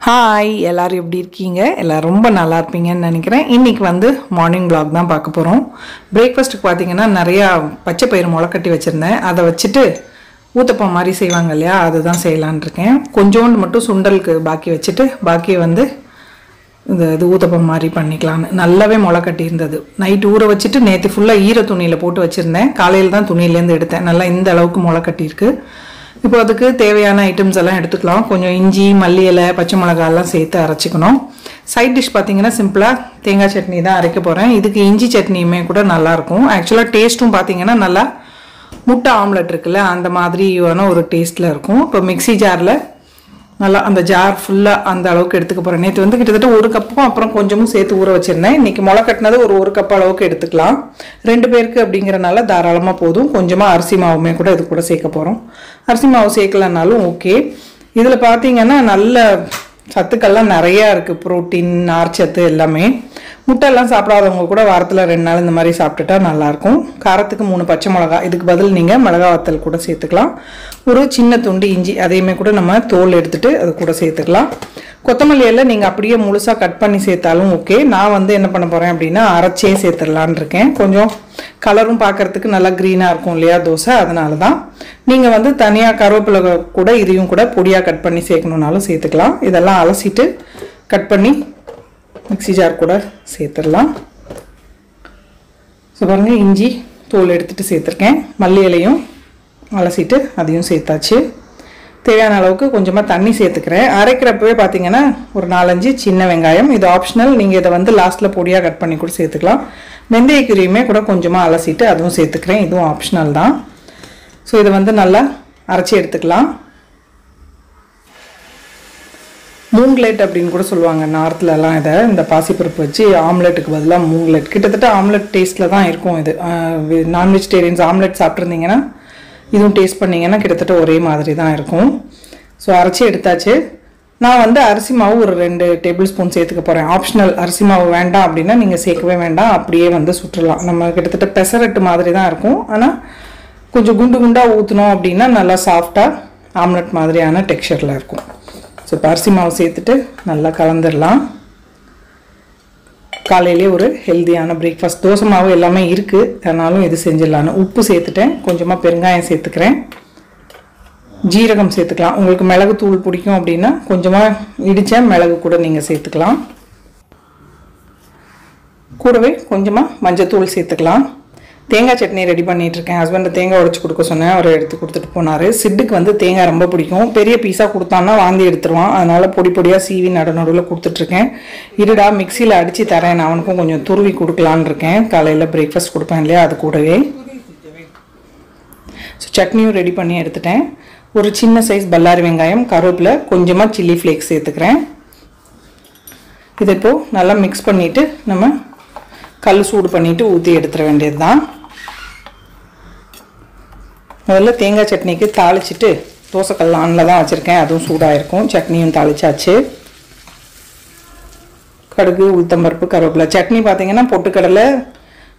Hi எல்லாரும் எப்படி இருக்கீங்க? எல்லாரும் ரொம்ப நல்லா இருப்பீங்கன்னு நினைக்கிறேன். இன்றைக்கி மார்னிங் vlog தான் பார்க்க போகிறோம். பிரேக்ஃபாஸ்ட்டுக்கு பார்த்தீங்கன்னா நிறையா பச்சை பயிறு முளைக்கட்டி வச்சுருந்தேன். அதை வச்சுட்டு ஊத்தப்பம் மாதிரி செய்வாங்க இல்லையா, அதுதான் செய்யலான் இருக்கேன். கொஞ்சோண்டு மட்டும் சுண்டலுக்கு பாக்கி வச்சுட்டு பாக்கியை இது ஊத்தப்பம் மாதிரி பண்ணிக்கலான்னு. நல்லாவே முளைக்கட்டி இருந்தது. நைட்டு ஊற வச்சுட்டு நேற்று ஃபுல்லாக ஈர துணியில் போட்டு வச்சுருந்தேன். காலையில் தான் துணியிலேருந்து எடுத்தேன். நல்லா இந்த அளவுக்கு முளைக்கட்டியிருக்கு. இப்போ அதுக்கு தேவையான ஐட்டம்ஸ் எல்லாம் எடுத்துக்கலாம். கொஞ்சம் இஞ்சி, மல்லி இலை, பச்சை மிளகாயெல்லாம் சேர்த்து அரைச்சிக்கணும். சைட் டிஷ் பார்த்தீங்கன்னா சிம்பிளாக தேங்காய் சட்னி தான் அரைக்க போகிறேன். இதுக்கு இஞ்சி சட்னியுமே கூட நல்லாயிருக்கும். ஆக்சுவலாக டேஸ்ட்டும் பார்த்தீங்கன்னா நல்லா முட்டை ஆம்லெட் இருக்குல்ல, அந்த மாதிரியான ஒரு டேஸ்ட்டில் இருக்கும். இப்போ மிக்சி ஜாரில் நல்லா அந்த ஜார் ஃபுல்லாக அந்த அளவுக்கு எடுத்துக்க போகிறேன். நேற்று கிட்டத்தட்ட ஒரு கப்பும் அப்புறம் கொஞ்சமும் சேர்த்து ஊற வச்சுருந்தேன். இன்றைக்கி முளை கட்டினது ஒரு கப் அளவுக்கு எடுத்துக்கலாம். 2 பேருக்கு அப்படிங்கிறனால தாராளமாக போதும். கொஞ்சமாக அரிசி மாவுமே கூட இது கூட சேர்க்க போகிறோம். அரிசி மாவு சேர்க்கலனாலும் ஓகே. இதில் பார்த்தீங்கன்னா நல்ல சத்துக்கள்லாம் நிறையா இருக்குது. புரோட்டீன், நார்ச்சத்து எல்லாமே. முட்டையெல்லாம் சாப்பிடாதவங்க கூட வாரத்தில் 2 நாள் இந்த மாதிரி சாப்பிட்டுட்டா நல்லாயிருக்கும். காரத்துக்கு 3 பச்சை மிளகா, இதுக்கு பதில் நீங்கள் மிளகா வத்தல் கூட சேர்த்துக்கலாம். ஒரு சின்ன துண்டு இஞ்சி, அதையுமே கூட நம்ம தோல் எடுத்துகிட்டு அது கூட சேர்த்துக்கலாம். கொத்தமல்லி எல்லாம் நீங்கள் அப்படியே முழுசாக கட் பண்ணி சேர்த்தாலும் ஓகே. நான் என்ன பண்ண போகிறேன் அப்படின்னா அரைச்சே சேர்த்துடலான் இருக்கேன். கொஞ்சம் கலரும் பார்க்குறதுக்கு நல்லா க்ரீனாக இருக்கும் இல்லையா தோசை, அதனால தான். நீங்கள் தனியாக கருவேப்பிலை கூட இதையும் கூட பொடியாக கட் பண்ணி சேர்க்கணுன்னாலும் சேர்த்துக்கலாம். இதெல்லாம் அலசிட்டு கட் பண்ணி மிக்ஸி ஜார் கூட சேர்த்துடலாம். ஸோ பாருங்கள், இஞ்சி தோல் எடுத்துகிட்டு சேர்த்துருக்கேன். மல்லி இலையும் அலசிட்டு அதையும் சேர்த்தாச்சு. தேவையான அளவுக்கு கொஞ்சமாக தண்ணி சேர்த்துக்கிறேன். அரைக்கிறப்பவே பார்த்தீங்கன்னா ஒரு 4-5 சின்ன வெங்காயம். இது ஆப்ஷனல். நீங்கள் இதை லாஸ்ட்டில் பொடியாக கட் பண்ணி கூட சேர்த்துக்கலாம். வெந்தயக்கீரையுமே கூட கொஞ்சமாக அலசிட்டு அதுவும் சேர்த்துக்கிறேன். இதுவும் ஆப்ஷனல் தான். ஸோ இதை நல்லா அரைச்சி எடுத்துக்கலாம். மூங்க்லேட் அப்படின்னு கூட சொல்லுவாங்க நார்த்லலாம். இந்த பாசிப்பருப்பு வச்சு ஆம்லெட்டுக்கு பதிலாக மூங்க்லேட், கிட்டத்தட்ட ஆம்லெட் டேஸ்ட்டில் தான் இருக்கும். இது நான் வெஜிடேரியன்ஸ் ஆம்லெட் சாப்பிட்ருந்தீங்கன்னா இதுவும் டேஸ்ட் பண்ணிங்கன்னா கிட்டத்தட்ட ஒரே மாதிரி தான் இருக்கும். ஸோ அரைச்சி எடுத்தாச்சு. நான் அரிசி மாவு ஒரு 2 டேபிள் ஸ்பூன் சேர்த்துக்க போகிறேன். ஆப்ஷனல். அரிசி மாவு வேண்டாம் அப்படின்னா நீங்கள் சேர்க்கவே வேண்டாம், அப்படியே சுற்றலாம். நம்ம கிட்டத்தட்ட பெசரட்டு மாதிரி தான் இருக்கும். ஆனால் கொஞ்சம் குண்டு குண்டாக ஊற்றணும் அப்படின்னா நல்லா சாஃப்டாக ஆம்லெட் மாதிரியான டெக்ஸ்சரில் இருக்கும். ஸோ இப்போ அரிசி மாவு சேர்த்துட்டு நல்லா கலந்துடலாம். காலையிலே ஒரு ஹெல்த்தியான பிரேக்ஃபாஸ்ட். தோசை மாவு எல்லாமே இருக்குது, அதனாலும் இது செஞ்சிடலான்னு. உப்பு சேர்த்துட்டேன். கொஞ்சமாக பெருங்காயம் சேர்த்துக்கிறேன். ஜீரகம் சேர்த்துக்கலாம். உங்களுக்கு மிளகு தூள் பிடிக்கும் அப்படின்னா கொஞ்சமாக இடித்த மிளகு கூட நீங்கள் சேர்த்துக்கலாம். கூடவே கொஞ்சமாக மஞ்சத்தூள் சேர்த்துக்கலாம். தேங்காய் சட்னி ரெடி பண்ணிகிட்ருக்கேன். ஹஸ்பண்டை தேங்காய் உடைச்சி கொடுக்க சொன்னேன், அவர் எடுத்து கொடுத்துட்டு போனார். சிட்டுக்கு தேங்காய் ரொம்ப பிடிக்கும். பெரிய பீஸாக கொடுத்தான்னா வாந்தி எடுத்துருவான். அதனால் பொடி பொடியாக சீவி நடுநடுவில் கொடுத்துட்ருக்கேன். இருடா மிக்சியில் அடித்து தரேன், நான் அவனுக்கும் கொஞ்சம் துருவி கொடுக்கலான் இருக்கேன். காலையில் பிரேக்ஃபாஸ்ட் கொடுப்பேன் இல்லையா, அது கூடவே. ஸோ சட்னியும் ரெடி பண்ணி எடுத்துட்டேன். ஒரு சின்ன சைஸ் பல்லாரி வெங்காயம், கருவேப்பிலை, கொஞ்சமாக சில்லி ஃப்ளேக்ஸ் சேர்த்துக்கிறேன். இதை இப்போது நல்லா மிக்ஸ் பண்ணிவிட்டு நம்ம கல் சூடு பண்ணிவிட்டு ஊற்றி எடுத்துட வேண்டியது தான். முதல்ல தேங்காய் சட்னிக்கு தாளிச்சிட்டு தோசைக்கல் ஆனில் தான் வச்சுருக்கேன், அதுவும் சூடாக இருக்கும். சட்னியும் தாளிச்சாச்சு. கடுகு, உளுத்தம்பருப்பு, கருவேப்பிலை. சட்னி பார்த்திங்கன்னா பொட்டுக்கடலை,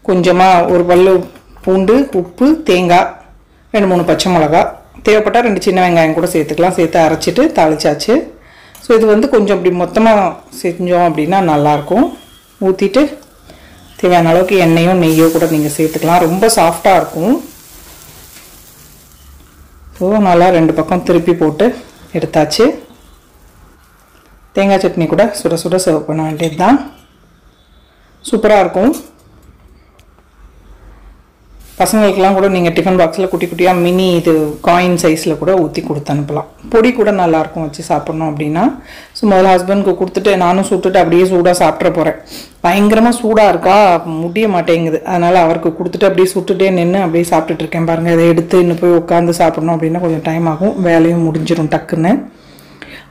கொஞ்சமாக ஒரு பல்லு பூண்டு, உப்பு, தேங்காய், 2-3 பச்சை மிளகா, தேவைப்பட்டால் 2 சின்ன வெங்காயம் கூட சேர்த்துக்கலாம். சேர்த்து அரைச்சிட்டு தாளிச்சாச்சு. ஸோ இது கொஞ்சம் இப்படி மொத்தமாக செஞ்சோம் அப்படின்னா நல்லாயிருக்கும். ஊற்றிட்டு தேவையான அளவுக்கு எண்ணெயோ நெய்யோ கூட நீங்கள் சேர்த்துக்கலாம். ரொம்ப சாஃப்டாக இருக்கும். ஸோ நல்லா 2 பக்கம் திருப்பி போட்டு எடுத்தாச்சு. தேங்காய் சட்னி கூட சுட சுட சர்வ் பண்ண வேண்டியது தான். சூப்பராக இருக்கும். பசங்களுக்கெல்லாம் கூட நீங்கள் டிஃபன் பாக்ஸில் குட்டி குட்டியாக மினி காயின் சைஸில் கூட ஊற்றி கொடுத்து அனுப்பலாம். பொடி கூட நல்லாயிருக்கும் வச்சு சாப்பிட்ணும் அப்படின்னா. ஸோ முதல்ல ஹஸ்பண்டுக்கு கொடுத்துட்டு நானும் சுட்டுட்டு அப்படியே சூடாக சாப்பிட்ற போகிறேன். பயங்கரமாக சூடாக இருக்கா, முடிய மாட்டேங்குது. அதனால் அவருக்கு கொடுத்துட்டு அப்படியே சுட்டுட்டே நின்று அப்படியே சாப்பிட்டுட்ருக்கேன். பாருங்கள், இதை எடுத்து இன்னும் போய் உட்காந்து சாப்பிட்ணும் அப்படின்னா கொஞ்சம் டைம் ஆகும். வேலையும் முடிஞ்சிடும் டக்குன்னு.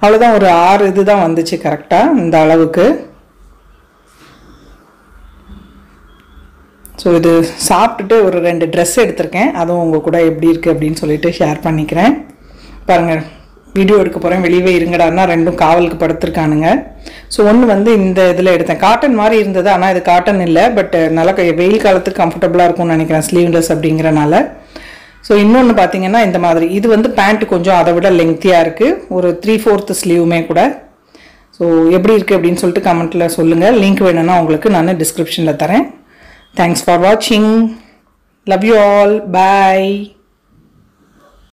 அவ்வளோதான். ஒரு 6 இது தான் வந்துச்சு கரெக்டாக இந்த அளவுக்கு. ஸோ இது சாப்பிட்டுட்டு ஒரு 2 ட்ரெஸ் எடுத்திருக்கேன். அதுவும் உங்கள் கூட எப்படி இருக்குது அப்படின்னு சொல்லிட்டு ஷேர் பண்ணிக்கிறேன். பாருங்கள், வீடியோ எடுக்க போகிறேன், வெளியவே இருங்கடான்னா 2ம் காவலுக்கு படுத்துருக்கானுங்க. ஸோ ஒன்று இந்த இதில் எடுத்தேன். காட்டன் மாதிரி இருந்தது, ஆனால் இது காட்டன் இல்லை. பட் நல்லா வெயில் காலத்துக்கு கம்ஃபர்டபுளாக இருக்கும்னு நினைக்கிறேன், ஸ்லீவ்லெஸ் அப்படிங்கிறனால. ஸோ இன்னொன்று பார்த்தீங்கன்னா இந்த மாதிரி இது பேண்ட் கொஞ்சம் அதை விட லெங்க்த்தியாக இருக்குது. ஒரு 3/4 ஸ்லீவுமே கூட. ஸோ ஸோ எப்படி இருக்குது அப்படின்னு சொல்லிட்டு கமெண்ட்டில் சொல்லுங்கள். லிங்க் வேணும்னா உங்களுக்கு நான் டிஸ்கிரிப்ஷனில் தரேன். தேங்க்ஸ் ஃபார் வாட்சிங். Love you all. பாய்.